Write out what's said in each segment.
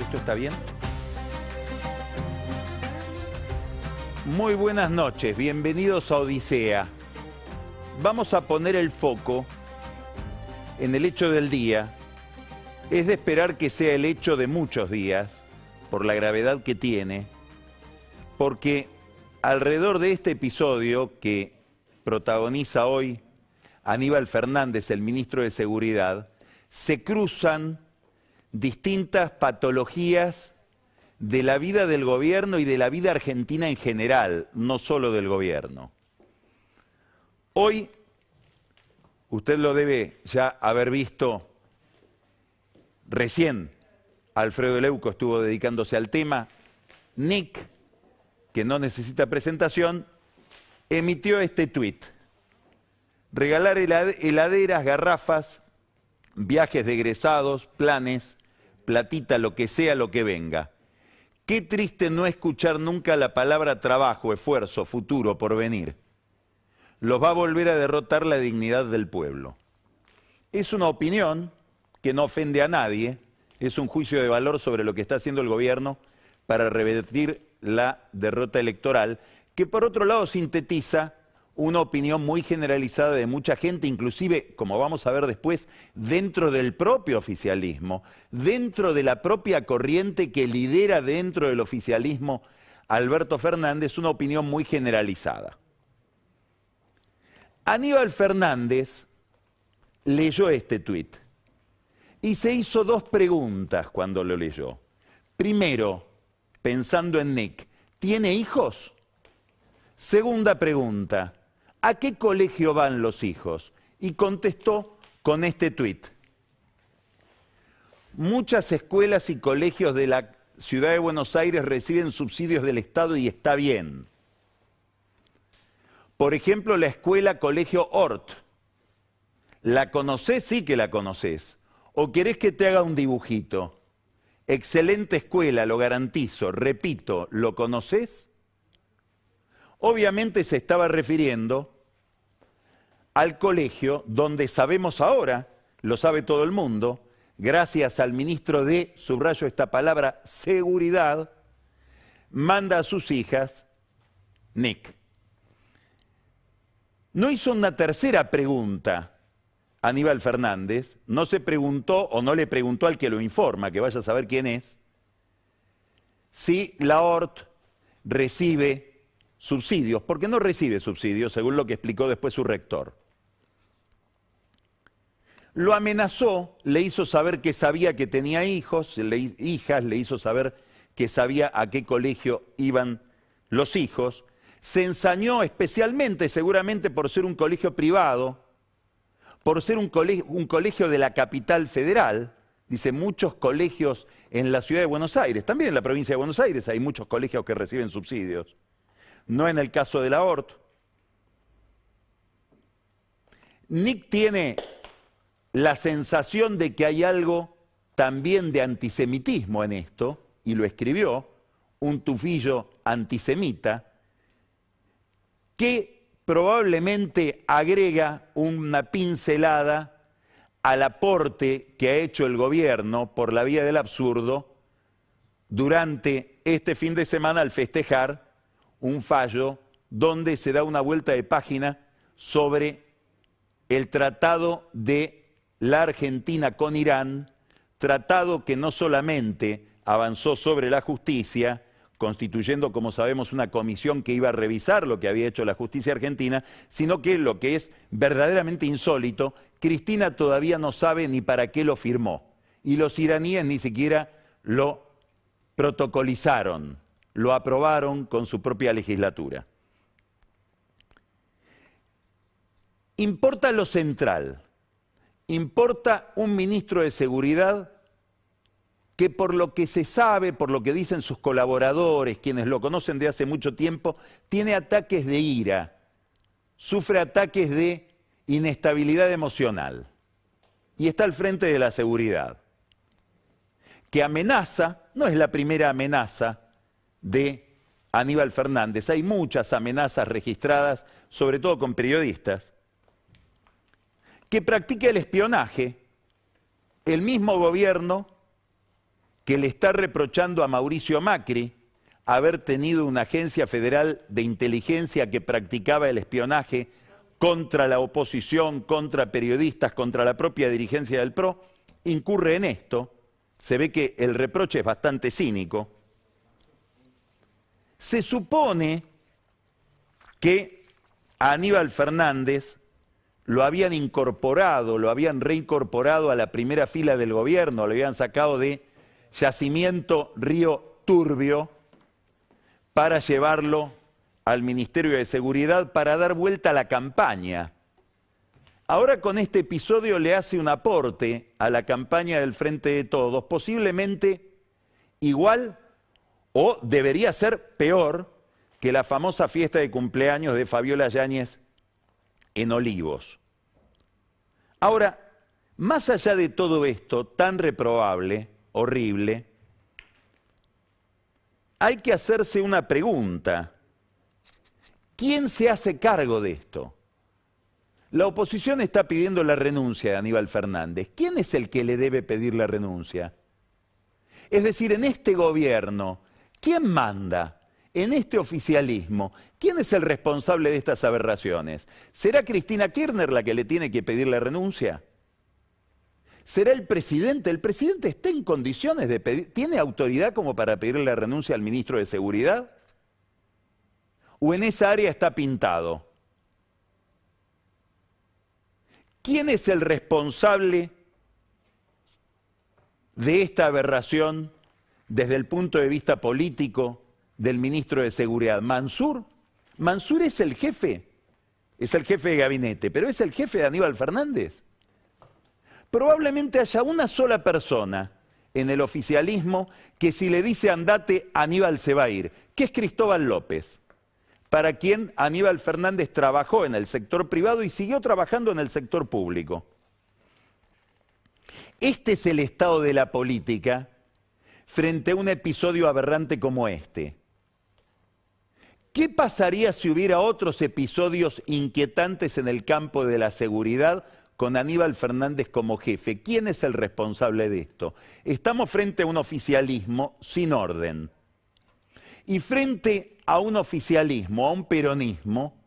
¿Esto está bien? Muy buenas noches, bienvenidos a Odisea. Vamos a poner el foco en el hecho del día. Es de esperar que sea el hecho de muchos días, por la gravedad que tiene, porque alrededor de este episodio que protagoniza hoy Aníbal Fernández, el ministro de Seguridad, se cruzan distintas patologías de la vida del gobierno y de la vida argentina en general, no solo del gobierno. Hoy, usted lo debe ya haber visto, recién Alfredo Leuco estuvo dedicándose al tema, Nick, que no necesita presentación, emitió este tuit: regalar heladeras, garrafas, viajes de egresados, planes, platita, lo que sea, lo que venga. Qué triste no escuchar nunca la palabra trabajo, esfuerzo, futuro, porvenir. Los va a volver a derrotar la dignidad del pueblo. Es una opinión que no ofende a nadie, es un juicio de valor sobre lo que está haciendo el gobierno para revertir la derrota electoral, que por otro lado sintetiza una opinión muy generalizada de mucha gente, inclusive, como vamos a ver después, dentro del propio oficialismo, dentro de la propia corriente que lidera dentro del oficialismo Alberto Fernández, una opinión muy generalizada. Aníbal Fernández leyó este tuit y se hizo dos preguntas cuando lo leyó. Primero, pensando en Nick, ¿tiene hijos? Segunda pregunta, ¿a qué colegio van los hijos? Y contestó con este tuit: muchas escuelas y colegios de la ciudad de Buenos Aires reciben subsidios del Estado y está bien. Por ejemplo, la escuela Colegio Hort. ¿La conocés? Sí que la conocés. ¿O querés que te haga un dibujito? Excelente escuela, lo garantizo. Repito, ¿lo conocés? Obviamente se estaba refiriendo al colegio donde sabemos ahora, lo sabe todo el mundo, gracias al ministro de, subrayo esta palabra, seguridad, manda a sus hijas Nick. No hizo una tercera pregunta Aníbal Fernández, no se preguntó o no le preguntó al que lo informa, que vaya a saber quién es, si la Hort recibe subsidios, porque no recibe subsidios, según lo que explicó después su rector. Lo amenazó, le hizo saber que sabía que tenía hijos, hijas, le hizo saber que sabía a qué colegio iban los hijos. Se ensañó especialmente, seguramente por ser un colegio privado, por ser un colegio de la capital federal. Dice, muchos colegios en la ciudad de Buenos Aires, también en la provincia de Buenos Aires hay muchos colegios que reciben subsidios. No en el caso de la Hort. Nick tiene la sensación de que hay algo también de antisemitismo en esto, y lo escribió, un tufillo antisemita, que probablemente agrega una pincelada al aporte que ha hecho el gobierno por la vía del absurdo durante este fin de semana al festejar un fallo donde se da una vuelta de página sobre el tratado de la Argentina con Irán, tratado que no solamente avanzó sobre la justicia, constituyendo, como sabemos, una comisión que iba a revisar lo que había hecho la justicia argentina, sino que lo que es verdaderamente insólito, Cristina todavía no sabe ni para qué lo firmó, y los iraníes ni siquiera lo protocolizaron, lo aprobaron con su propia legislatura. Importa lo central, importa un ministro de Seguridad que por lo que se sabe, por lo que dicen sus colaboradores, quienes lo conocen de hace mucho tiempo, tiene ataques de ira, sufre ataques de inestabilidad emocional y está al frente de la seguridad, que amenaza, no es la primera amenaza de Aníbal Fernández, hay muchas amenazas registradas, sobre todo con periodistas, que practica el espionaje, el mismo gobierno que le está reprochando a Mauricio Macri haber tenido una agencia federal de inteligencia que practicaba el espionaje contra la oposición, contra periodistas, contra la propia dirigencia del PRO, incurre en esto. Se ve que el reproche es bastante cínico. Se supone que a Aníbal Fernández lo habían incorporado, lo habían reincorporado a la primera fila del gobierno, lo habían sacado de Yacimiento Río Turbio para llevarlo al Ministerio de Seguridad para dar vuelta a la campaña. Ahora con este episodio le hace un aporte a la campaña del Frente de Todos, posiblemente igual o debería ser peor que la famosa fiesta de cumpleaños de Fabiola Yáñez en Olivos. Ahora, más allá de todo esto tan reprobable, horrible, hay que hacerse una pregunta. ¿Quién se hace cargo de esto? La oposición está pidiendo la renuncia de Aníbal Fernández. ¿Quién es el que le debe pedir la renuncia? Es decir, en este gobierno, ¿quién manda? En este oficialismo, ¿quién es el responsable de estas aberraciones? ¿Será Cristina Kirchner la que le tiene que pedir la renuncia? ¿Será el presidente? ¿El presidente está en condiciones de pedir, tiene autoridad como para pedirle la renuncia al ministro de Seguridad? ¿O en esa área está pintado? ¿Quién es el responsable de esta aberración desde el punto de vista político del ministro de Seguridad? ¿Mansur? ¿Mansur es el jefe de gabinete, pero es el jefe de Aníbal Fernández? Probablemente haya una sola persona en el oficialismo que si le dice andate, Aníbal se va a ir, que es Cristóbal López, para quien Aníbal Fernández trabajó en el sector privado y siguió trabajando en el sector público. Este es el estado de la política frente a un episodio aberrante como este. ¿Qué pasaría si hubiera otros episodios inquietantes en el campo de la seguridad con Aníbal Fernández como jefe? ¿Quién es el responsable de esto? Estamos frente a un oficialismo sin orden. Y frente a un oficialismo, a un peronismo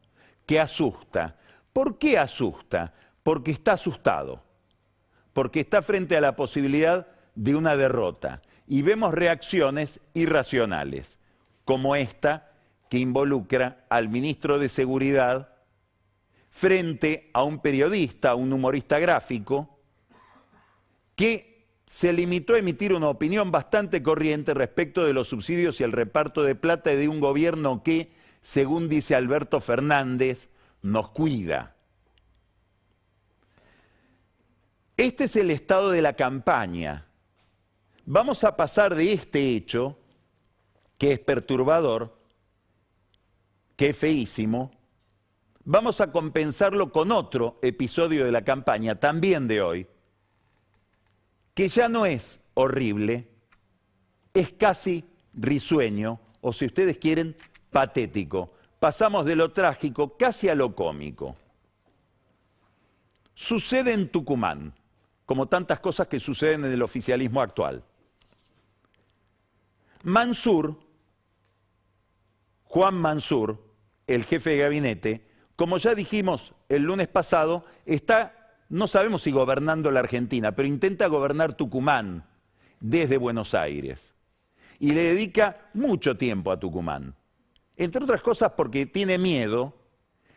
que asusta. ¿Por qué asusta? Porque está asustado. Porque está frente a la posibilidad de una derrota. Y vemos reacciones irracionales, como esta que involucra al ministro de Seguridad frente a un periodista, a un humorista gráfico, que se limitó a emitir una opinión bastante corriente respecto de los subsidios y el reparto de plata de un gobierno que, según dice Alberto Fernández, nos cuida. Este es el estado de la campaña. Vamos a pasar de este hecho, que es perturbador, que es feísimo, vamos a compensarlo con otro episodio de la campaña, también de hoy, que ya no es horrible, es casi risueño, o si ustedes quieren, patético. Pasamos de lo trágico casi a lo cómico. Sucede en Tucumán, como tantas cosas que suceden en el oficialismo actual. Mansur, Juan Mansur, el jefe de gabinete, como ya dijimos el lunes pasado, está, no sabemos si gobernando la Argentina, pero intenta gobernar Tucumán desde Buenos Aires. Y le dedica mucho tiempo a Tucumán. Entre otras cosas porque tiene miedo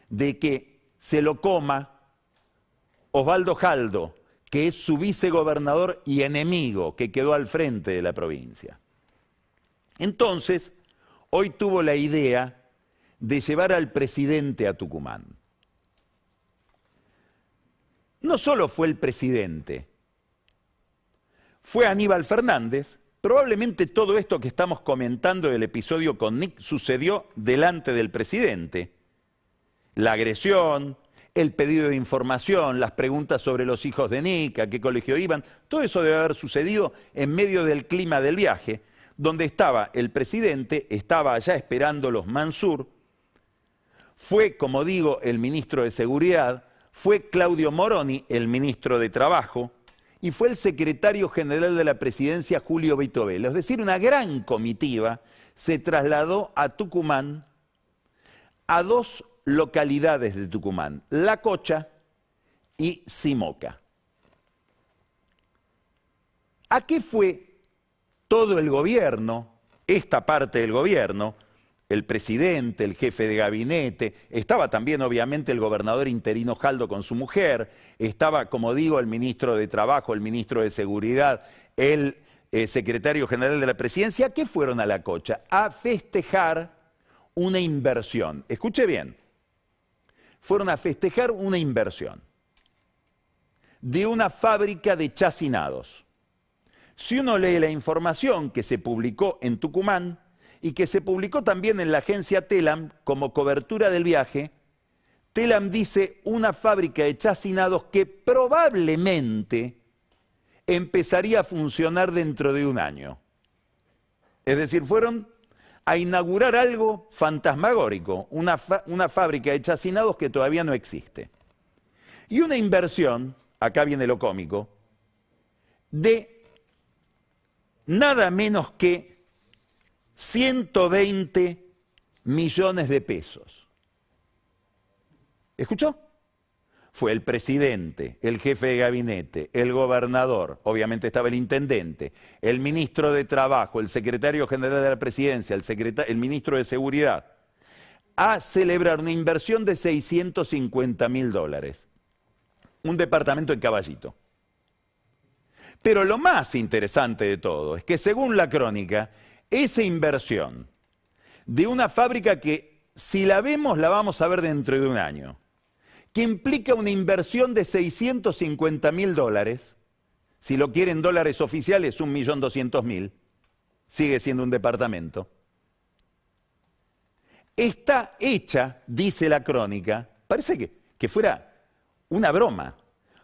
de que se lo coma Osvaldo Jaldo, que es su vicegobernador y enemigo, que quedó al frente de la provincia. Entonces, hoy tuvo la idea de llevar al presidente a Tucumán. No solo fue el presidente, fue Aníbal Fernández. Probablemente todo esto que estamos comentando del episodio con Nick sucedió delante del presidente. La agresión, el pedido de información, las preguntas sobre los hijos de Nick, a qué colegio iban, todo eso debe haber sucedido en medio del clima del viaje, donde estaba el presidente, estaba allá esperando los Mansur, fue, como digo, el ministro de Seguridad, fue Claudio Moroni, el ministro de Trabajo, y fue el secretario general de la presidencia, Julio Vitovelo. Es decir, una gran comitiva se trasladó a Tucumán, a dos localidades de Tucumán, La Cocha y Simoca. ¿A qué fue todo el gobierno, esta parte del gobierno, el presidente, el jefe de gabinete, estaba también obviamente el gobernador interino Jaldo con su mujer, estaba, como digo, el ministro de Trabajo, el ministro de Seguridad, el secretario general de la presidencia? ¿Qué fueron a La Cocha? A festejar una inversión. Escuche bien, fueron a festejar una inversión de una fábrica de chacinados. Si uno lee la información que se publicó en Tucumán y que se publicó también en la agencia Telam como cobertura del viaje, Telam dice una fábrica de chacinados que probablemente empezaría a funcionar dentro de un año. Es decir, fueron a inaugurar algo fantasmagórico, una fábrica de chacinados que todavía no existe. Y una inversión, acá viene lo cómico, de nada menos que 120 millones de pesos. ¿Escuchó? Fue el presidente, el jefe de gabinete, el gobernador, obviamente estaba el intendente, el ministro de Trabajo, el secretario general de la presidencia, el ministro de Seguridad, a celebrar una inversión de $650.000. Un departamento en Caballito. Pero lo más interesante de todo es que, según la crónica, esa inversión de una fábrica que, si la vemos, la vamos a ver dentro de un año, que implica una inversión de $650.000, si lo quieren dólares oficiales, 1.200.000, sigue siendo un departamento, está hecha, dice la crónica, parece que fuera una broma,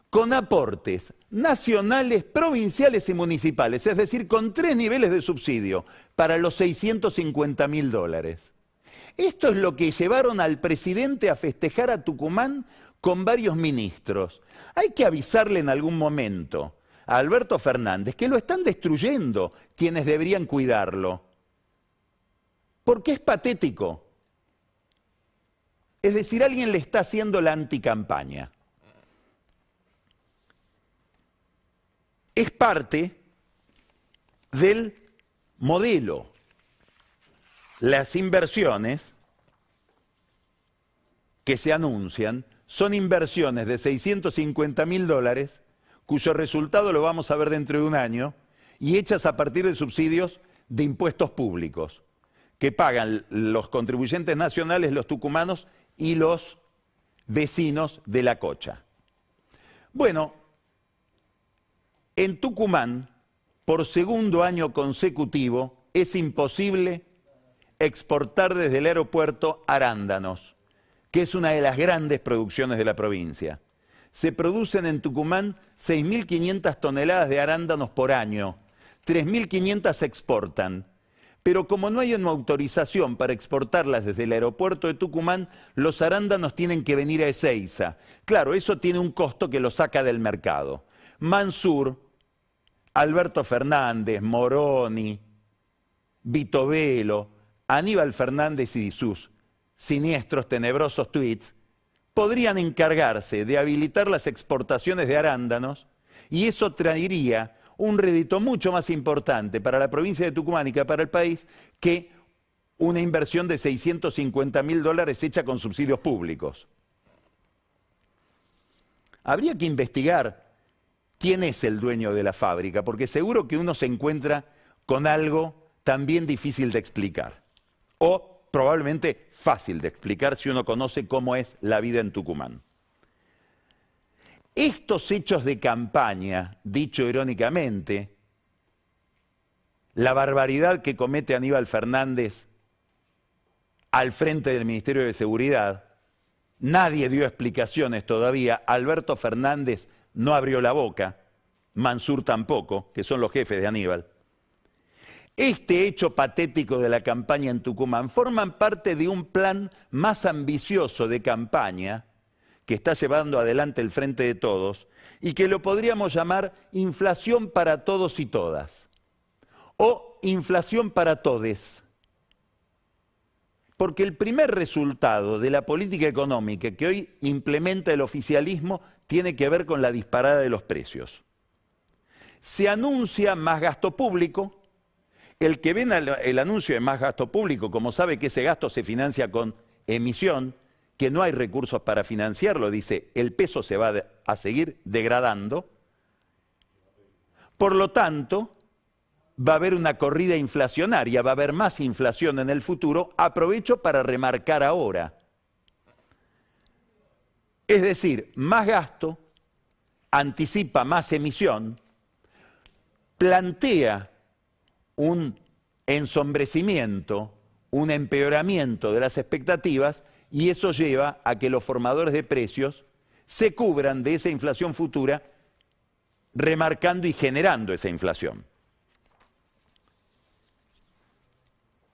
con aportes nacionales, provinciales y municipales, es decir, con 3 niveles de subsidio para los $650.000. Esto es lo que llevaron al presidente a festejar a Tucumán con varios ministros. Hay que avisarle en algún momento a Alberto Fernández que lo están destruyendo quienes deberían cuidarlo, porque es patético. Es decir, alguien le está haciendo la anticampaña. Es parte del modelo. Las inversiones que se anuncian son inversiones de $650.000, cuyo resultado lo vamos a ver dentro de un año, y hechas a partir de subsidios de impuestos públicos, que pagan los contribuyentes nacionales, los tucumanos y los vecinos de La Cocha. Bueno, en Tucumán, por segundo año consecutivo, es imposible exportar desde el aeropuerto arándanos, que es una de las grandes producciones de la provincia. Se producen en Tucumán 6.500 toneladas de arándanos por año, 3.500 se exportan. Pero como no hay una autorización para exportarlas desde el aeropuerto de Tucumán, los arándanos tienen que venir a Ezeiza. Claro, eso tiene un costo que lo saca del mercado. Mansur, Alberto Fernández, Moroni, Vitovelo, Aníbal Fernández y sus siniestros, tenebrosos tweets, podrían encargarse de habilitar las exportaciones de arándanos y eso traería un rédito mucho más importante para la provincia de Tucumán y para el país que una inversión de $650.000 hecha con subsidios públicos. Habría que investigar quién es el dueño de la fábrica, porque seguro que uno se encuentra con algo también difícil de explicar, o probablemente fácil de explicar si uno conoce cómo es la vida en Tucumán. Estos hechos de campaña, dicho irónicamente, la barbaridad que comete Aníbal Fernández al frente del Ministerio de Seguridad, nadie dio explicaciones todavía, Alberto Fernández no abrió la boca, Mansur tampoco, que son los jefes de Aníbal. Este hecho patético de la campaña en Tucumán forman parte de un plan más ambicioso de campaña que está llevando adelante el Frente de Todos y que lo podríamos llamar inflación para todos y todas o inflación para todes. Porque el primer resultado de la política económica que hoy implementa el oficialismo tiene que ver con la disparada de los precios. Se anuncia más gasto público. El que ve el anuncio de más gasto público, como sabe que ese gasto se financia con emisión, que no hay recursos para financiarlo, dice, el peso se va a seguir degradando. Por lo tanto, va a haber una corrida inflacionaria, va a haber más inflación en el futuro. Aprovecho para remarcar ahora. Es decir, más gasto, anticipa más emisión, plantea un ensombrecimiento, un empeoramiento de las expectativas, y eso lleva a que los formadores de precios se cubran de esa inflación futura, remarcando y generando esa inflación.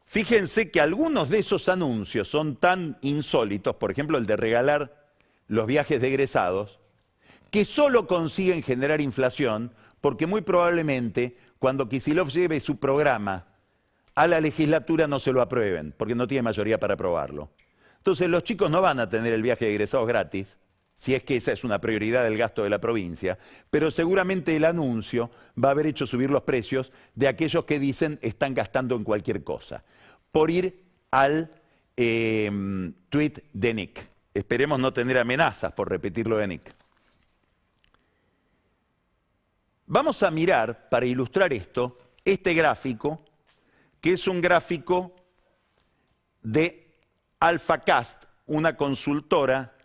Fíjense que algunos de esos anuncios son tan insólitos, por ejemplo el de regalar los viajes de egresados, que solo consiguen generar inflación porque muy probablemente cuando Kicillof lleve su programa a la legislatura no se lo aprueben, porque no tiene mayoría para aprobarlo. Entonces los chicos no van a tener el viaje de egresados gratis, si es que esa es una prioridad del gasto de la provincia, pero seguramente el anuncio va a haber hecho subir los precios de aquellos que dicen están gastando en cualquier cosa, por ir al tuit de Nick. Esperemos no tener amenazas por repetirlo de Nick. Vamos a mirar, para ilustrar esto, este gráfico, que es un gráfico de AlphaCast, una consultora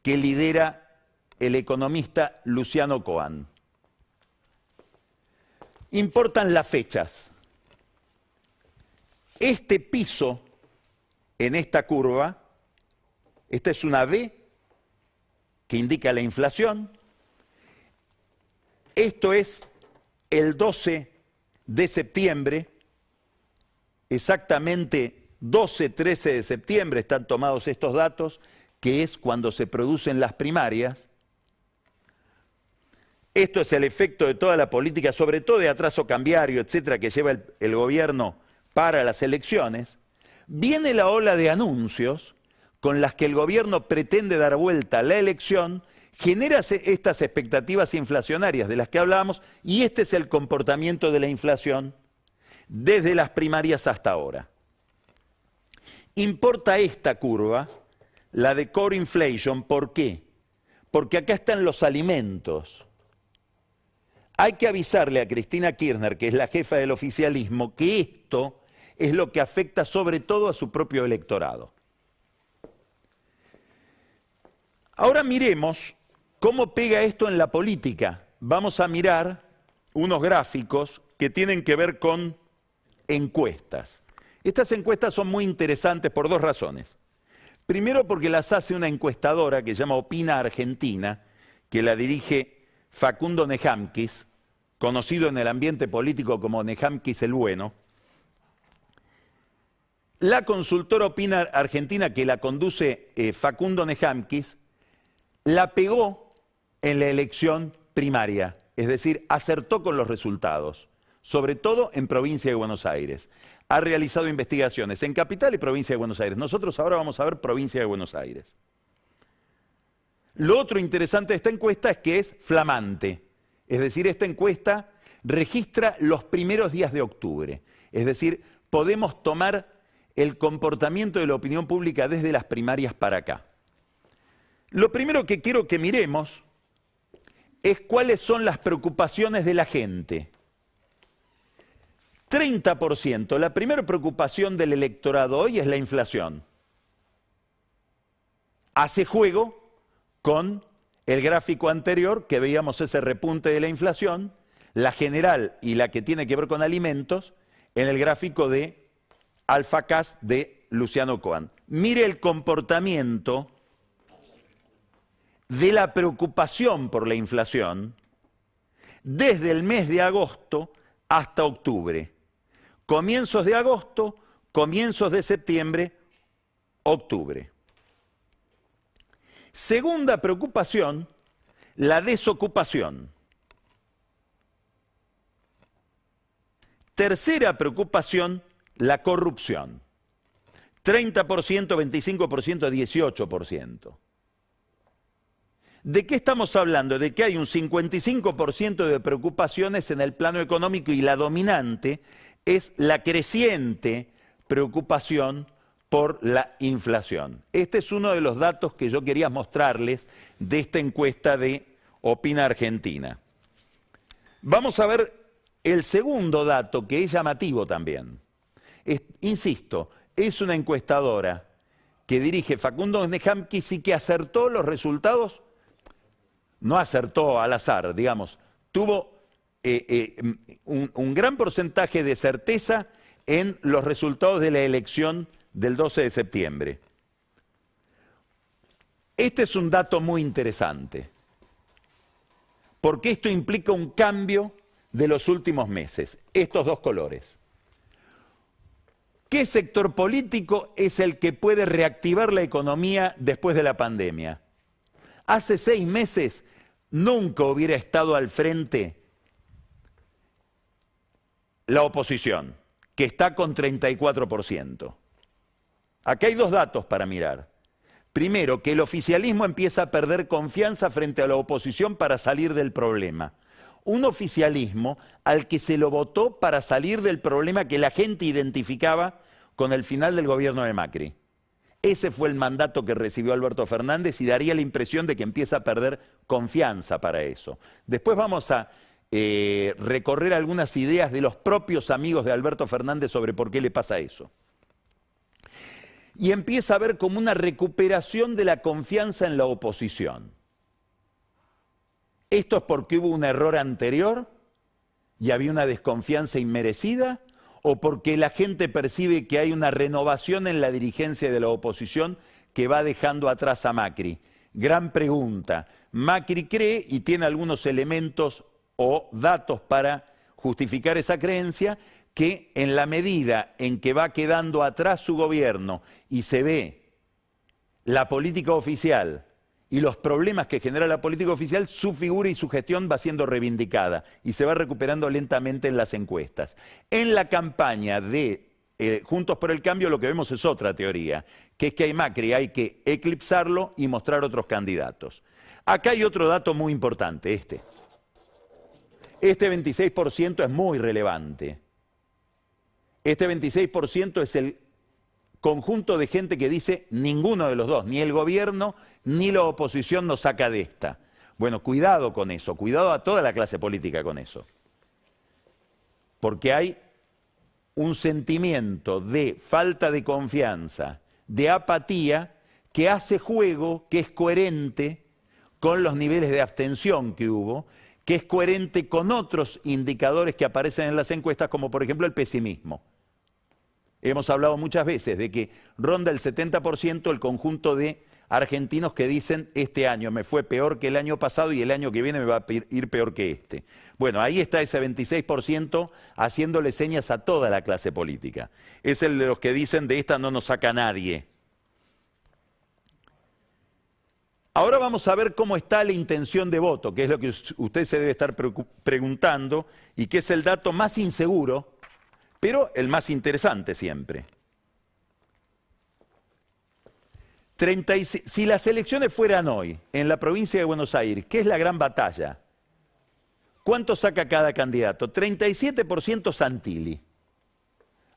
que lidera el economista Luciano Cohen. Importan las fechas. Este piso en esta curva, esta es una V que indica la inflación. Esto es el 12 de septiembre, exactamente 12-13 de septiembre están tomados estos datos, que es cuando se producen las primarias. Esto es el efecto de toda la política, sobre todo de atraso cambiario, etcétera, que lleva el gobierno para las elecciones. Viene la ola de anuncios con las que el gobierno pretende dar vuelta a la elección, genera estas expectativas inflacionarias de las que hablábamos, y este es el comportamiento de la inflación desde las primarias hasta ahora. Importa esta curva, la de Core Inflation, ¿por qué? Porque acá están los alimentos. Hay que avisarle a Cristina Kirchner, que es la jefa del oficialismo, que esto es lo que afecta sobre todo a su propio electorado. Ahora miremos cómo pega esto en la política. Vamos a mirar unos gráficos que tienen que ver con encuestas. Estas encuestas son muy interesantes por dos razones. Primero, porque las hace una encuestadora que se llama Opina Argentina, que la dirige Facundo Nehamkis, conocido en el ambiente político como Nehamkis el Bueno. La consultora Opina Argentina, que la conduce Facundo Nehamkis, la pegó en la elección primaria, es decir, acertó con los resultados, sobre todo en provincia de Buenos Aires. Ha realizado investigaciones en Capital y provincia de Buenos Aires. Nosotros ahora vamos a ver provincia de Buenos Aires. Lo otro interesante de esta encuesta es que es flamante, es decir, esta encuesta registra los primeros días de octubre, es decir, podemos tomar el comportamiento de la opinión pública desde las primarias para acá. Lo primero que quiero que miremos es cuáles son las preocupaciones de la gente. 30%, la primera preocupación del electorado hoy es la inflación. Hace juego con el gráfico anterior, que veíamos ese repunte de la inflación, la general y la que tiene que ver con alimentos, en el gráfico de AlphaCast de Luciano Cohen. Mire el comportamiento de la preocupación por la inflación desde el mes de agosto hasta octubre. Comienzos de agosto, comienzos de septiembre, octubre. Segunda preocupación, la desocupación. Tercera preocupación, la corrupción. 30%, 25%, 18%. ¿De qué estamos hablando? De que hay un 55% de preocupaciones en el plano económico y la dominante es la creciente preocupación por la inflación. Este es uno de los datos que yo quería mostrarles de esta encuesta de Opina Argentina. Vamos a ver el segundo dato, que es llamativo también. Insisto, es una encuestadora que dirige Facundo Nejamkis y que acertó los resultados, no acertó al azar, digamos, tuvo un gran porcentaje de certeza en los resultados de la elección del 12 de septiembre. Este es un dato muy interesante, porque esto implica un cambio de los últimos meses, estos dos colores. ¿Qué sector político es el que puede reactivar la economía después de la pandemia? Hace 6 meses nunca hubiera estado al frente la oposición, que está con 34%. Acá hay dos datos para mirar. Primero, que el oficialismo empieza a perder confianza frente a la oposición para salir del problema. Un oficialismo al que se lo votó para salir del problema que la gente identificaba con el final del gobierno de Macri. Ese fue el mandato que recibió Alberto Fernández y daría la impresión de que empieza a perder confianza para eso. Después vamos a recorrer algunas ideas de los propios amigos de Alberto Fernández sobre por qué le pasa eso. Y empieza a haber como una recuperación de la confianza en la oposición. ¿Esto es porque hubo un error anterior y había una desconfianza inmerecida? ¿O porque la gente percibe que hay una renovación en la dirigencia de la oposición que va dejando atrás a Macri? Gran pregunta. Macri cree, y tiene algunos elementos o datos para justificar esa creencia, que en la medida en que va quedando atrás su gobierno y se ve la política oficial y los problemas que genera la política oficial, su figura y su gestión va siendo reivindicada y se va recuperando lentamente en las encuestas. En la campaña de Juntos por el Cambio lo que vemos es otra teoría, que es que a Macri hay que eclipsarlo y mostrar otros candidatos. Acá hay otro dato muy importante, este 26% es muy relevante. Este 26% es el conjunto de gente que dice ninguno de los dos, ni el gobierno ni la oposición nos saca de esta. Bueno, cuidado con eso, cuidado a toda la clase política con eso. Porque hay un sentimiento de falta de confianza, de apatía, que hace juego, que es coherente con los niveles de abstención que hubo, que es coherente con otros indicadores que aparecen en las encuestas, como por ejemplo el pesimismo. Hemos hablado muchas veces de que ronda el 70% el conjunto de argentinos que dicen este año me fue peor que el año pasado y el año que viene me va a ir peor que este. Bueno, ahí está ese 26% haciéndole señas a toda la clase política. Es el de los que dicen de esta no nos saca nadie. Ahora vamos a ver cómo está la intención de voto, que es lo que usted se debe estar preguntando y que es el dato más inseguro, pero el más interesante siempre. Si las elecciones fueran hoy en la provincia de Buenos Aires, ¿qué es la gran batalla? ¿Cuánto saca cada candidato? 37% Santilli.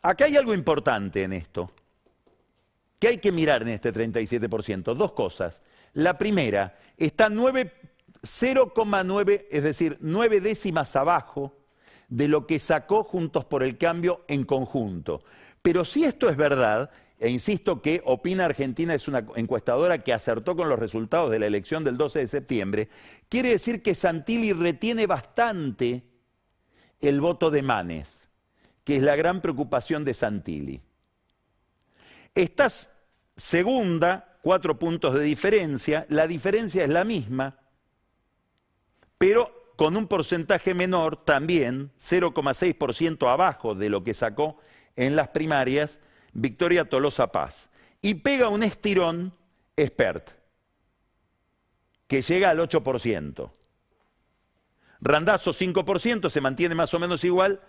Acá hay algo importante en esto, que hay que mirar en este 37%. Dos cosas. La primera, está 0,9, es decir, 9 décimas abajo de lo que sacó Juntos por el Cambio en conjunto. Pero si esto es verdad, e insisto que Opina Argentina es una encuestadora que acertó con los resultados de la elección del 12 de septiembre, quiere decir que Santilli retiene bastante el voto de Manes, que es la gran preocupación de Santilli. Esta segunda, 4 puntos de diferencia, la diferencia es la misma, pero con un porcentaje menor también, 0,6% abajo de lo que sacó en las primarias, Victoria Tolosa Paz. Y pega un estirón Espert. que llega al 8%. Randazzo 5%, se mantiene más o menos igual,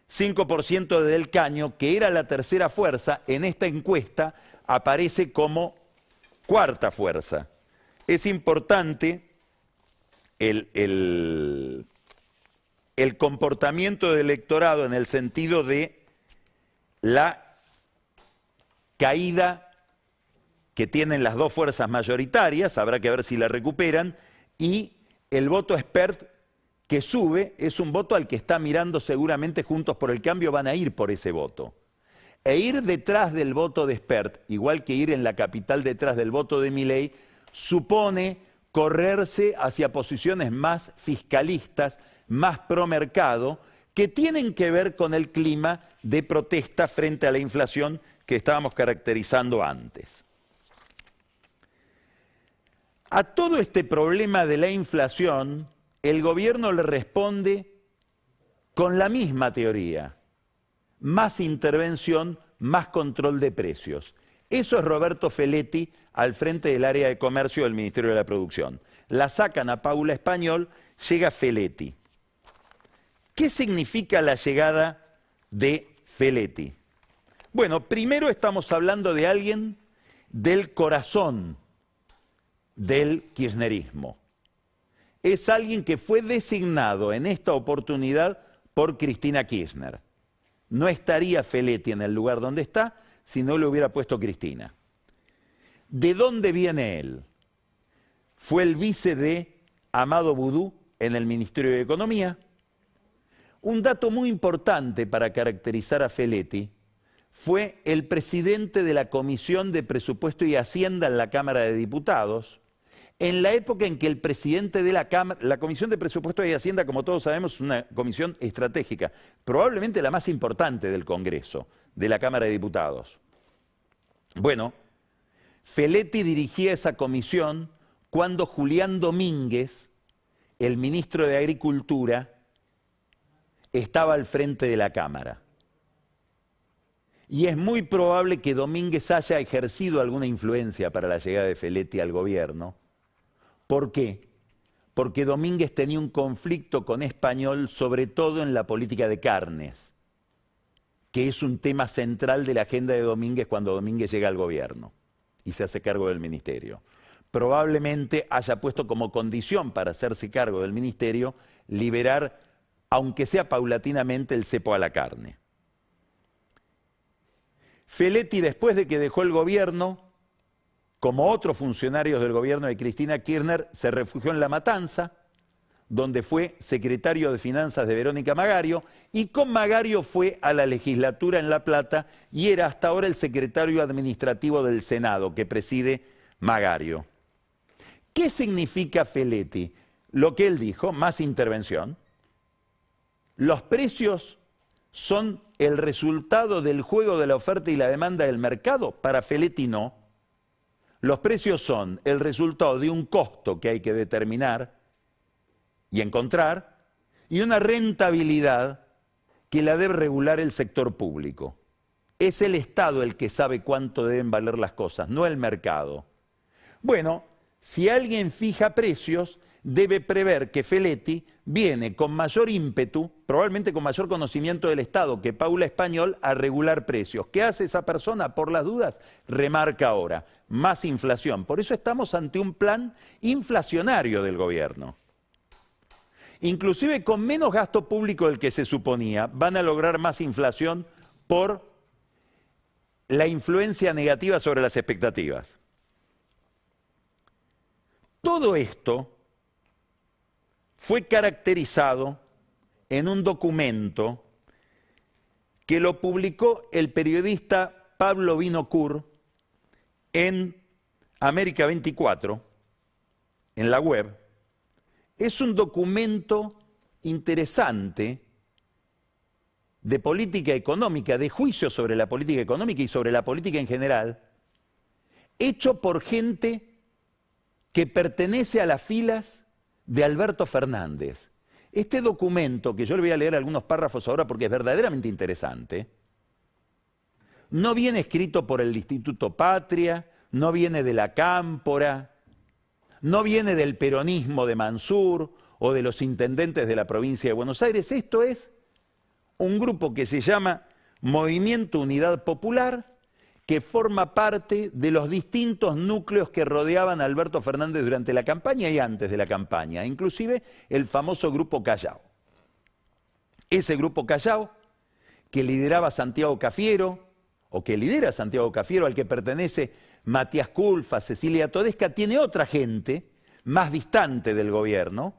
5% de Del Caño, que era la tercera fuerza, en esta encuesta aparece como cuarta fuerza. Es importante el comportamiento del electorado en el sentido de la caída que tienen las dos fuerzas mayoritarias, habrá que ver si la recuperan, y el voto expert que sube es un voto al que está mirando seguramente Juntos por el Cambio, van a ir por ese voto. E ir detrás del voto de expert, igual que ir en la capital detrás del voto de Milei, supone correrse hacia posiciones más fiscalistas, más pro mercado, que tienen que ver con el clima de protesta frente a la inflación que estábamos caracterizando antes. A todo este problema de la inflación, el gobierno le responde con la misma teoría: más intervención, más control de precios. Eso es Roberto Feletti al frente del área de comercio del Ministerio de la Producción. La sacan a Paula Español, llega Feletti. ¿Qué significa la llegada de Feletti? Bueno, primero estamos hablando de alguien del corazón del kirchnerismo. Es alguien que fue designado en esta oportunidad por Cristina Kirchner. No estaría Feletti en el lugar donde está si no le hubiera puesto Cristina. ¿De dónde viene él? Fue el vice de Amado Boudou en el Ministerio de Economía. Un dato muy importante para caracterizar a Feletti: fue el presidente de la Comisión de Presupuesto y Hacienda en la Cámara de Diputados, en la época en que el presidente de la Cámara, la Comisión de Presupuesto y Hacienda, como todos sabemos, es una comisión estratégica, probablemente la más importante del Congreso, de la Cámara de Diputados. Bueno, Feletti dirigía esa comisión cuando Julián Domínguez, el ministro de Agricultura, estaba al frente de la Cámara. Y es muy probable que Domínguez haya ejercido alguna influencia para la llegada de Feletti al gobierno. ¿Por qué? Porque Domínguez tenía un conflicto con Español, sobre todo en la política de carnes, que es un tema central de la agenda de Domínguez cuando Domínguez llega al gobierno y se hace cargo del ministerio. Probablemente haya puesto como condición para hacerse cargo del ministerio liberar, aunque sea paulatinamente, el cepo a la carne. Feletti, después de que dejó el gobierno, como otros funcionarios del gobierno de Cristina Kirchner, se refugió en La Matanza, donde fue secretario de Finanzas de Verónica Magario, y con Magario fue a la legislatura en La Plata y era hasta ahora el secretario administrativo del Senado, que preside Magario. ¿Qué significa Feletti? Lo que él dijo: más intervención. Los precios son el resultado del juego de la oferta y la demanda del mercado. Para Feletti no. Los precios son el resultado de un costo que hay que determinar y encontrar, y una rentabilidad que la debe regular el sector público. Es el Estado el que sabe cuánto deben valer las cosas, no el mercado. Bueno, si alguien fija precios, debe prever que Feletti viene con mayor ímpetu, probablemente con mayor conocimiento del Estado que Paula Español, a regular precios. ¿Qué hace esa persona? Por las dudas, remarca ahora: más inflación. Por eso estamos ante un plan inflacionario del gobierno. Inclusive con menos gasto público del que se suponía, van a lograr más inflación por la influencia negativa sobre las expectativas. Todo esto fue caracterizado en un documento que lo publicó el periodista Pablo Vinocourt en América 24, en la web. Es un documento interesante de política económica, de juicio sobre la política económica y sobre la política en general, hecho por gente que pertenece a las filas de Alberto Fernández. Este documento, que yo le voy a leer algunos párrafos ahora porque es verdaderamente interesante, no viene escrito por el Instituto Patria, no viene de la Cámpora, no viene del peronismo de Mansur o de los intendentes de la provincia de Buenos Aires. Esto es un grupo que se llama Movimiento Unidad Popular, que forma parte de los distintos núcleos que rodeaban a Alberto Fernández durante la campaña y antes de la campaña, inclusive el famoso Grupo Callao. Ese Grupo Callao, que lideraba Santiago Cafiero, o que lidera Santiago Cafiero, al que pertenece Matías Culfas, Cecilia Todesca, tiene otra gente más distante del gobierno.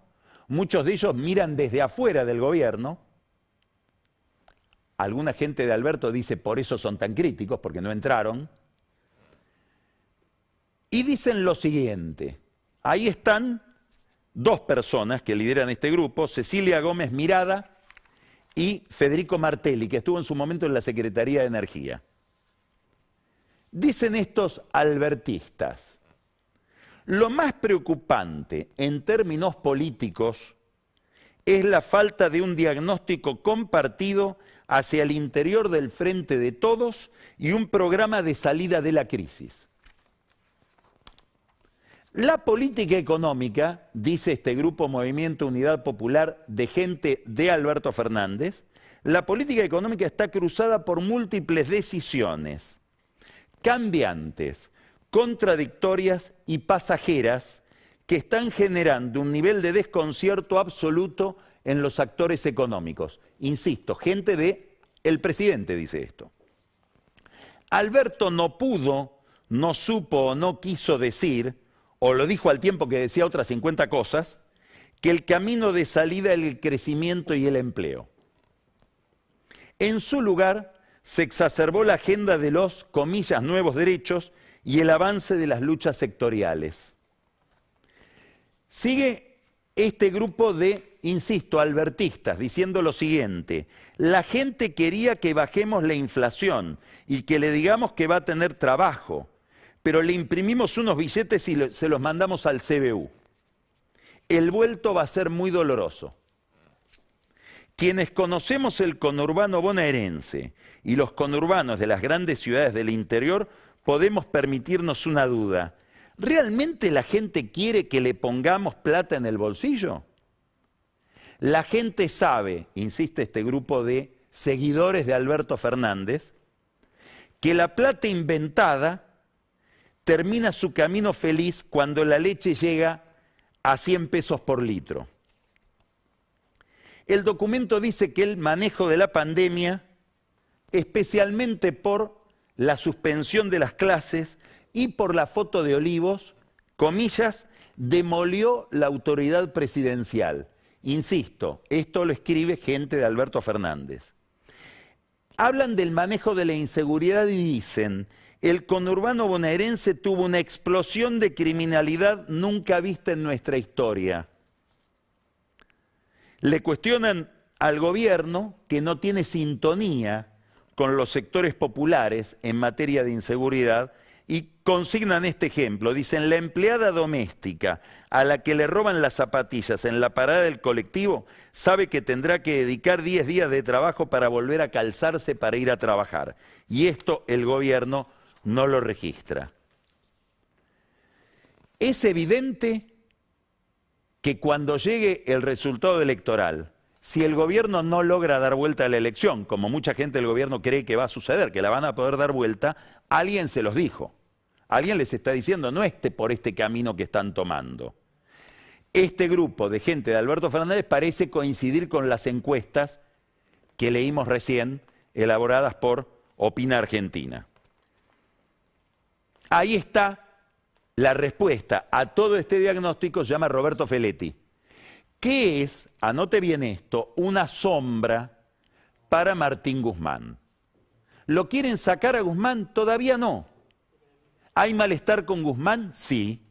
Muchos de ellos miran desde afuera del gobierno. Alguna gente de Alberto dice, por eso son tan críticos, porque no entraron. Y dicen lo siguiente, ahí están dos personas que lideran este grupo, Cecilia Gómez Mirada y Federico Martelli, que estuvo en su momento en la Secretaría de Energía. Dicen estos albertistas, lo más preocupante en términos políticos es la falta de un diagnóstico compartido hacia el interior del Frente de Todos y un programa de salida de la crisis. La política económica, dice este grupo Movimiento Unidad Popular de gente de Alberto Fernández, la política económica está cruzada por múltiples decisiones cambiantes, contradictorias y pasajeras que están generando un nivel de desconcierto absoluto en los actores económicos. Insisto, gente de el presidente dice esto. Alberto no pudo, no supo o no quiso decir, o lo dijo al tiempo que decía otras 50 cosas, que el camino de salida es el crecimiento y el empleo. En su lugar, se exacerbó la agenda de los, comillas, nuevos derechos y el avance de las luchas sectoriales. Sigue este grupo de, insisto, albertistas, diciendo lo siguiente, la gente quería que bajemos la inflación y que le digamos que va a tener trabajo, pero le imprimimos unos billetes y se los mandamos al CBU. El vuelto va a ser muy doloroso. Quienes conocemos el conurbano bonaerense y los conurbanos de las grandes ciudades del interior, podemos permitirnos una duda. ¿Realmente la gente quiere que le pongamos plata en el bolsillo? La gente sabe, insiste este grupo de seguidores de Alberto Fernández, que la plata inventada termina su camino feliz cuando la leche llega a 100 pesos por litro. El documento dice que el manejo de la pandemia, especialmente por la suspensión de las clases y por la foto de Olivos, comillas, demolió la autoridad presidencial. Insisto, esto lo escribe gente de Alberto Fernández. Hablan del manejo de la inseguridad y dicen, el conurbano bonaerense tuvo una explosión de criminalidad nunca vista en nuestra historia. Le cuestionan al gobierno que no tiene sintonía con los sectores populares en materia de inseguridad y consignan este ejemplo. Dicen, la empleada doméstica a la que le roban las zapatillas en la parada del colectivo sabe que tendrá que dedicar 10 días de trabajo para volver a calzarse para ir a trabajar. Y esto el gobierno no lo registra. Es evidente que cuando llegue el resultado electoral, si el gobierno no logra dar vuelta a la elección, como mucha gente del gobierno cree que va a suceder, que la van a poder dar vuelta, alguien se los dijo. Alguien les está diciendo, no por este camino que están tomando. Este grupo de gente de Alberto Fernández parece coincidir con las encuestas que leímos recién, elaboradas por Opina Argentina. Ahí está la respuesta a todo este diagnóstico, se llama Roberto Feletti. ¿Qué es, anote bien esto, una sombra para Martín Guzmán? ¿Lo quieren sacar a Guzmán? Todavía no. ¿Hay malestar con Guzmán? Sí.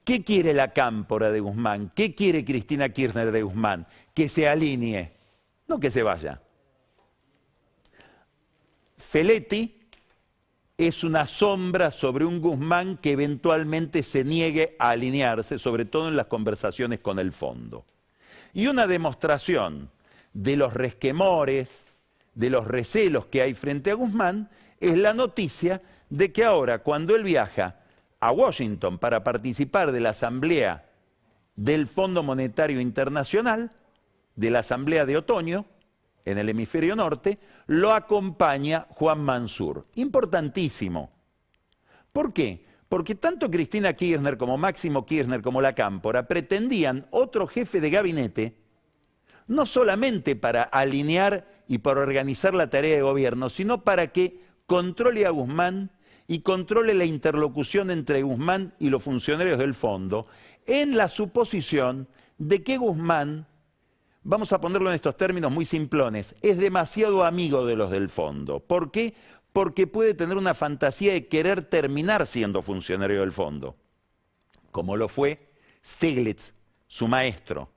¿Qué quiere la cámpora de Guzmán? ¿Qué quiere Cristina Kirchner de Guzmán? Que se alinee, no que se vaya. Feletti es una sombra sobre un Guzmán que eventualmente se niegue a alinearse, sobre todo en las conversaciones con el fondo. Y una demostración de los resquemores, de los recelos que hay frente a Guzmán, es la noticia de que ahora, cuando él viaja a Washington para participar de la asamblea del Fondo Monetario Internacional, de la asamblea de otoño, en el hemisferio norte, lo acompaña Juan Mansur. Importantísimo. ¿Por qué? Porque tanto Cristina Kirchner como Máximo Kirchner como la Cámpora pretendían otro jefe de gabinete, no solamente para alinear y para organizar la tarea de gobierno, sino para que controle a Guzmán y controle la interlocución entre Guzmán y los funcionarios del fondo, en la suposición de que Guzmán, vamos a ponerlo en estos términos muy simplones, es demasiado amigo de los del fondo. ¿Por qué? Porque puede tener una fantasía de querer terminar siendo funcionario del fondo, como lo fue Stiglitz, su maestro.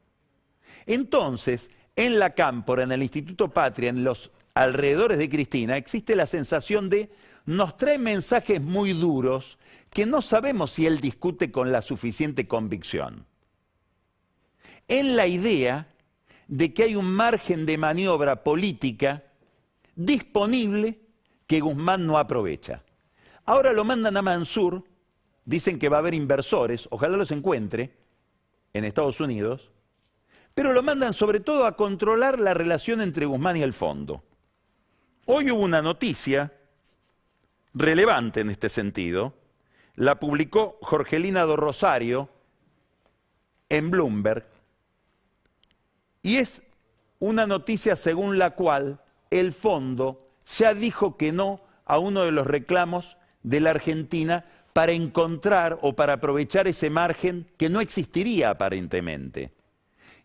Entonces, en la Cámpora, en el Instituto Patria, en los alrededores de Cristina, existe la sensación de nos trae mensajes muy duros que no sabemos si él discute con la suficiente convicción. En la idea de que hay un margen de maniobra política disponible que Guzmán no aprovecha. Ahora lo mandan a Mansur, dicen que va a haber inversores, ojalá los encuentre en Estados Unidos, pero lo mandan sobre todo a controlar la relación entre Guzmán y el fondo. Hoy hubo una noticia relevante en este sentido, la publicó Jorgelina do Rosario en Bloomberg, y es una noticia según la cual el fondo ya dijo que no a uno de los reclamos de la Argentina para encontrar o para aprovechar ese margen que no existiría aparentemente.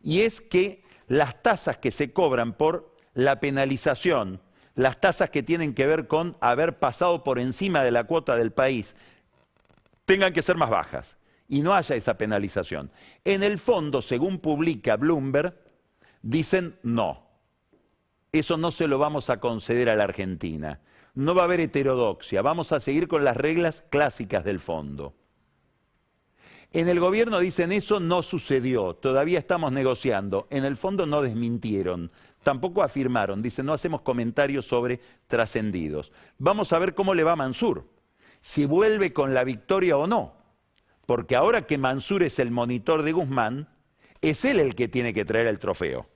Y es que las tasas que se cobran por la penalización, las tasas que tienen que ver con haber pasado por encima de la cuota del país, tengan que ser más bajas y no haya esa penalización. En el fondo, según publica Bloomberg, dicen no. Eso no se lo vamos a conceder a la Argentina. No va a haber heterodoxia, vamos a seguir con las reglas clásicas del fondo. En el gobierno dicen eso no sucedió, todavía estamos negociando. En el fondo no desmintieron, tampoco afirmaron, dicen no hacemos comentarios sobre trascendidos. Vamos a ver cómo le va a Mansur, si vuelve con la victoria o no. Porque ahora que Mansur es el monitor de Guzmán, es él el que tiene que traer el trofeo.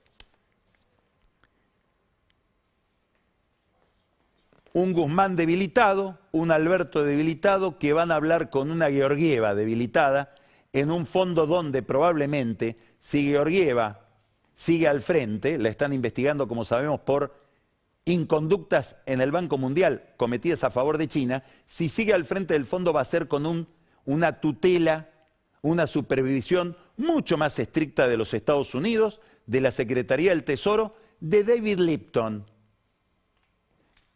Un Guzmán debilitado, un Alberto debilitado, que van a hablar con una Georgieva debilitada, en un fondo donde probablemente, si Georgieva sigue al frente, la están investigando, como sabemos, por inconductas en el Banco Mundial cometidas a favor de China, si sigue al frente del fondo va a ser con una tutela, una supervisión mucho más estricta de los Estados Unidos, de la Secretaría del Tesoro, de David Lipton,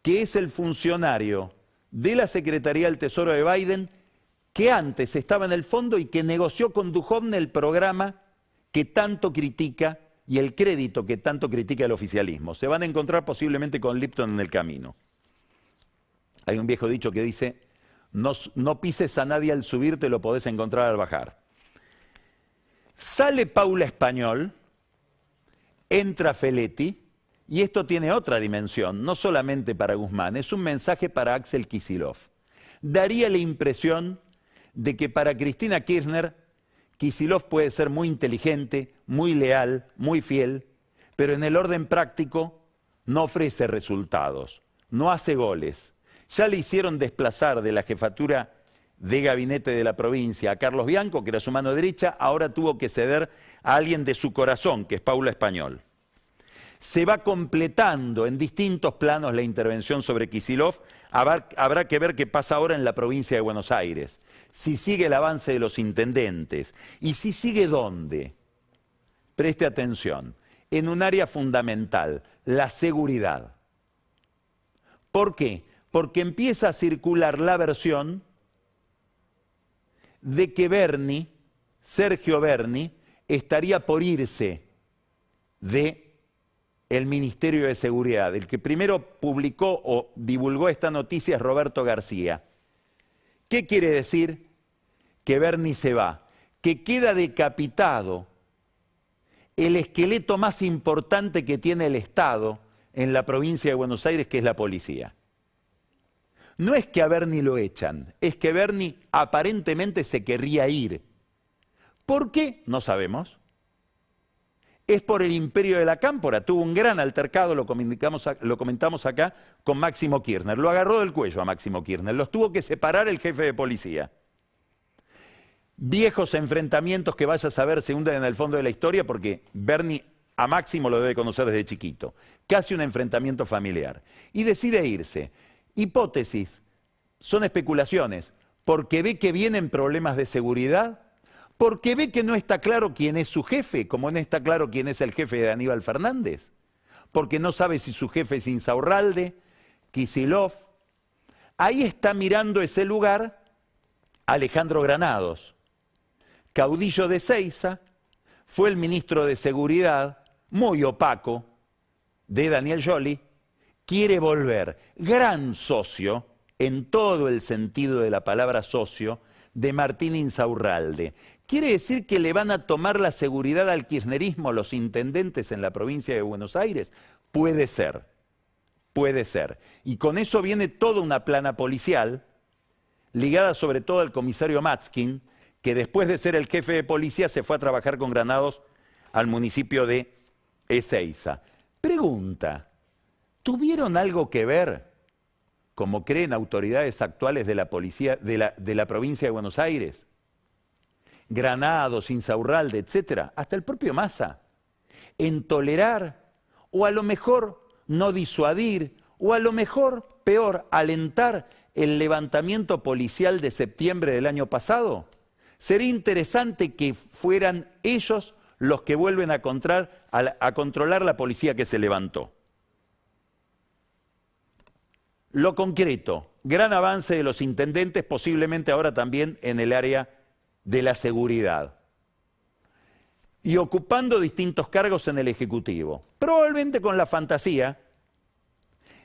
que es el funcionario de la Secretaría del Tesoro de Biden, que antes estaba en el fondo y que negoció con Duhovne el programa que tanto critica y el crédito que tanto critica el oficialismo. Se van a encontrar posiblemente con Lipton en el camino. Hay un viejo dicho que dice, no pises a nadie al subir, te lo podés encontrar al bajar. Sale Paula Español, entra Feletti, y esto tiene otra dimensión, no solamente para Guzmán, es un mensaje para Axel Kicillof. Daría la impresión de que para Cristina Kirchner, Kicillof puede ser muy inteligente, muy leal, muy fiel, pero en el orden práctico no ofrece resultados, no hace goles. Ya le hicieron desplazar de la jefatura de gabinete de la provincia a Carlos Bianco, que era su mano derecha, ahora tuvo que ceder a alguien de su corazón, que es Paula Español. Se va completando en distintos planos la intervención sobre Kicillof. Habrá que ver qué pasa ahora en la provincia de Buenos Aires. Si sigue el avance de los intendentes. Y si sigue ¿dónde? Preste atención. En un área fundamental, la seguridad. ¿Por qué? Porque empieza a circular la versión de que Berni, Sergio Berni, estaría por irse de el Ministerio de Seguridad. El que primero publicó o divulgó esta noticia es Roberto García. ¿Qué quiere decir? Que Berni se va, que queda decapitado el esqueleto más importante que tiene el Estado en la provincia de Buenos Aires, que es la policía. No es que a Bernie lo echan, es que Bernie aparentemente se querría ir. ¿Por qué? No sabemos. Es por el imperio de la cámpora. Tuvo un gran altercado, lo comentamos acá, con Máximo Kirchner. Lo agarró del cuello a Máximo Kirchner. Los tuvo que separar el jefe de policía. Viejos enfrentamientos que vaya a saber se hunden en el fondo de la historia porque Bernie a Máximo lo debe conocer desde chiquito. Casi un enfrentamiento familiar. Y decide irse. Hipótesis, son especulaciones, porque ve que vienen problemas de seguridad, porque ve que no está claro quién es su jefe, como no está claro quién es el jefe de Aníbal Fernández, porque no sabe si su jefe es Insaurralde, Kicillof. Ahí está mirando ese lugar Alejandro Granados, caudillo de Seiza, fue el ministro de Seguridad, muy opaco, de Daniel Scioli, quiere volver, gran socio, en todo el sentido de la palabra socio, de Martín Insaurralde. ¿Quiere decir que le van a tomar la seguridad al kirchnerismo los intendentes en la provincia de Buenos Aires? Puede ser, puede ser. Y con eso viene toda una plana policial, ligada sobre todo al comisario Matzkin, que después de ser el jefe de policía se fue a trabajar con Granados al municipio de Ezeiza. Pregunta, ¿tuvieron algo que ver, como creen autoridades actuales de la policía de la provincia de Buenos Aires? Granados, Insaurralde, etcétera, hasta el propio Massa, en tolerar, o a lo mejor no disuadir, o a lo mejor, peor, alentar el levantamiento policial de septiembre del año pasado. Sería interesante que fueran ellos los que vuelven a controlar la policía que se levantó. Lo concreto, gran avance de los intendentes, posiblemente ahora también en el área de la seguridad. Y ocupando distintos cargos en el Ejecutivo. Probablemente con la fantasía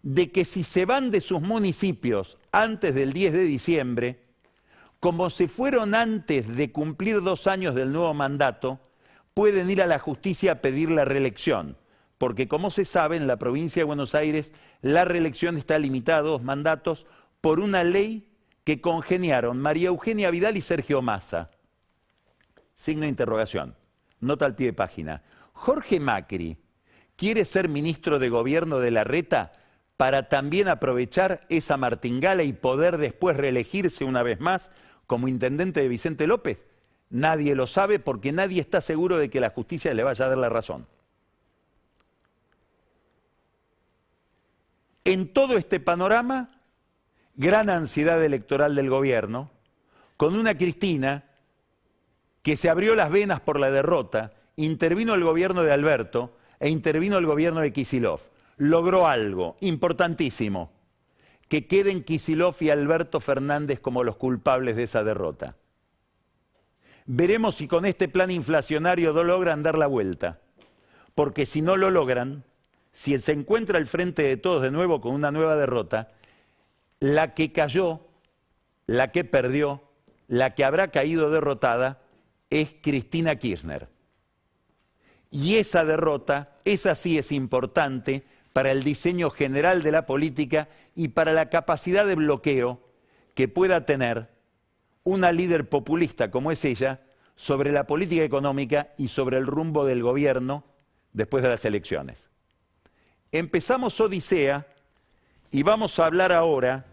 de que si se van de sus municipios antes del 10 de diciembre, como se fueron antes de cumplir 2 años del nuevo mandato, pueden ir a la justicia a pedir la reelección. Porque como se sabe, en la provincia de Buenos Aires la reelección está limitada a 2 mandatos por una ley que congeniaron María Eugenia Vidal y Sergio Massa. Signo de interrogación. Nota al pie de página. Jorge Macri quiere ser ministro de gobierno de Larreta para también aprovechar esa martingala y poder después reelegirse una vez más como intendente de Vicente López. Nadie lo sabe porque nadie está seguro de que la justicia le vaya a dar la razón. En todo este panorama, gran ansiedad electoral del gobierno, con una Cristina que se abrió las venas por la derrota, intervino el gobierno de Alberto e intervino el gobierno de Kicillof. Logró algo importantísimo, que queden Kicillof y Alberto Fernández como los culpables de esa derrota. Veremos si con este plan inflacionario no logran dar la vuelta, porque si no lo logran, si se encuentra el frente de todos de nuevo con una nueva derrota, la que cayó, la que perdió, la que habrá caído derrotada es Cristina Kirchner. Y esa derrota, esa sí es importante para el diseño general de la política y para la capacidad de bloqueo que pueda tener una líder populista como es ella sobre la política económica y sobre el rumbo del gobierno después de las elecciones. Empezamos Odisea y vamos a hablar ahora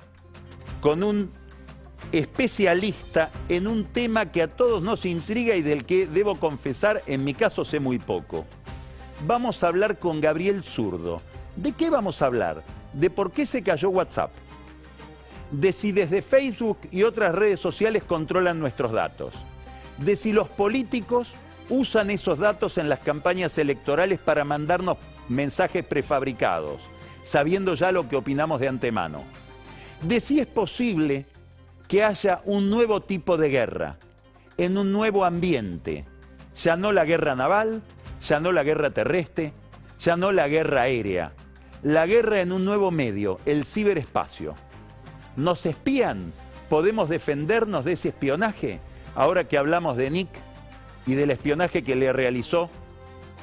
con un especialista en un tema que a todos nos intriga y del que debo confesar, en mi caso sé muy poco. Vamos a hablar con Gabriel Zurdo. ¿De qué vamos a hablar? De por qué se cayó WhatsApp. De si desde Facebook y otras redes sociales controlan nuestros datos. De si los políticos usan esos datos en las campañas electorales para mandarnos mensajes prefabricados, sabiendo ya lo que opinamos de antemano. De si es posible que haya un nuevo tipo de guerra, en un nuevo ambiente, ya no la guerra naval, ya no la guerra terrestre, ya no la guerra aérea, la guerra en un nuevo medio, el ciberespacio. ¿Nos espían? ¿Podemos defendernos de ese espionaje? Ahora que hablamos de Nick y del espionaje que le realizó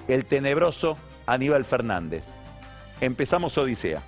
el tenebroso Aníbal Fernández. Empezamos Odisea.